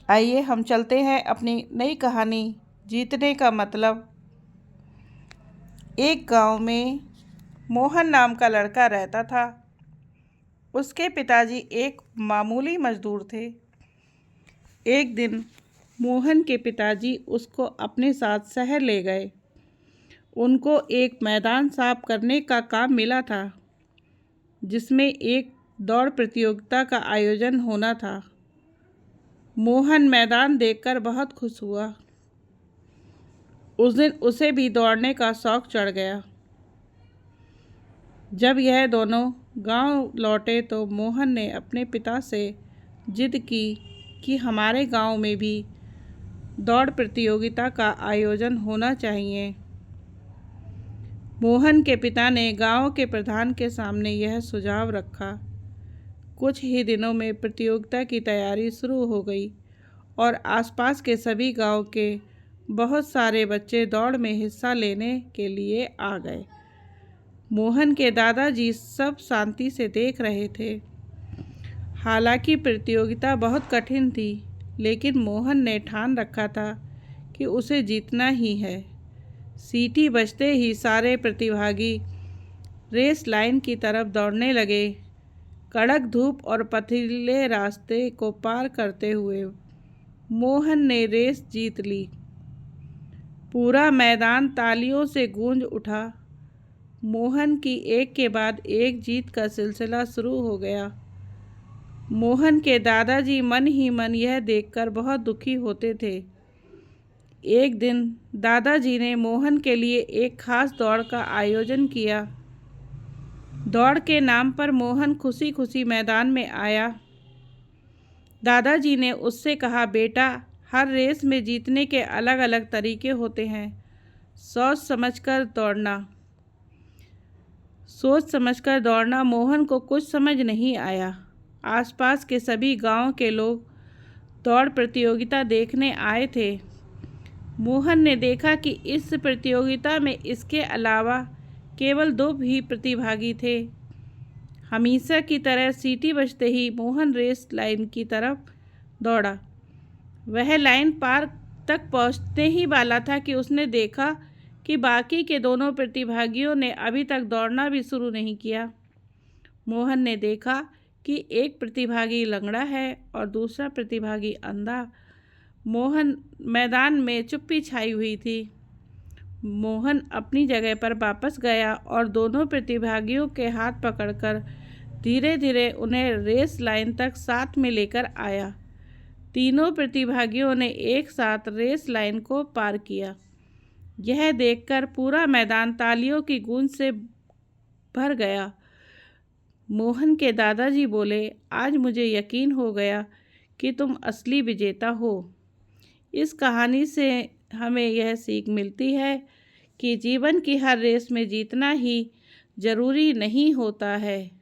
आइए हम चलते हैं अपनी नई कहानी जीतने का मतलब। एक गांव में मोहन नाम का लड़का रहता था। उसके पिताजी एक मामूली मजदूर थे। एक दिन मोहन के पिताजी उसको अपने साथ शहर ले गए। उनको एक मैदान साफ करने का काम मिला था, जिसमें एक दौड़ प्रतियोगिता का आयोजन होना था। मोहन मैदान देखकर बहुत खुश हुआ। उस दिन उसे भी दौड़ने का शौक चढ़ गया। जब यह दोनों गांव लौटे तो मोहन ने अपने पिता से जिद की कि हमारे गांव में भी दौड़ प्रतियोगिता का आयोजन होना चाहिए। मोहन के पिता ने गांव के प्रधान के सामने यह सुझाव रखा। कुछ ही दिनों में प्रतियोगिता की तैयारी शुरू हो गई और आसपास के सभी गांव के बहुत सारे बच्चे दौड़ में हिस्सा लेने के लिए आ गए। मोहन के दादाजी सब शांति से देख रहे थे। हालांकि प्रतियोगिता बहुत कठिन थी, लेकिन मोहन ने ठान रखा था कि उसे जीतना ही है। सीटी बजते ही सारे प्रतिभागी रेस लाइन की तरफ दौड़ने लगे। कड़क धूप और पथरीले रास्ते को पार करते हुए मोहन ने रेस जीत ली। पूरा मैदान तालियों से गूंज उठा। मोहन की एक के बाद एक जीत का सिलसिला शुरू हो गया। मोहन के दादाजी मन ही मन यह देखकर बहुत दुखी होते थे। एक दिन दादाजी ने मोहन के लिए एक खास दौड़ का आयोजन किया। दौड़ के नाम पर मोहन खुशी खुशी मैदान में आया। दादाजी ने उससे कहा, बेटा, हर रेस में जीतने के अलग अलग तरीके होते हैं। सोच समझकर दौड़ना। मोहन को कुछ समझ नहीं आया। आसपास के सभी गांव के लोग दौड़ प्रतियोगिता देखने आए थे। मोहन ने देखा कि इस प्रतियोगिता में इसके अलावा केवल 2 ही प्रतिभागी थे। हमेशा की तरह सीटी बजते ही मोहन रेस लाइन की तरफ दौड़ा। वह लाइन पार तक पहुंचने ही वाला था कि उसने देखा कि बाकी के दोनों प्रतिभागियों ने अभी तक दौड़ना भी शुरू नहीं किया। मोहन ने देखा कि एक प्रतिभागी लंगड़ा है और दूसरा प्रतिभागी अंधा। मैदान में चुप्पी छाई हुई थी। मोहन अपनी जगह पर वापस गया और दोनों प्रतिभागियों के हाथ पकड़कर धीरे धीरे उन्हें रेस लाइन तक साथ में लेकर आया। तीनों प्रतिभागियों ने एक साथ रेस लाइन को पार किया। यह देखकर पूरा मैदान तालियों की गूंज से भर गया। मोहन के दादाजी बोले, आज मुझे यकीन हो गया कि तुम असली विजेता हो। इस कहानी से हमें यह सीख मिलती है कि जीवन की हर रेस में जीतना ही जरूरी नहीं होता है।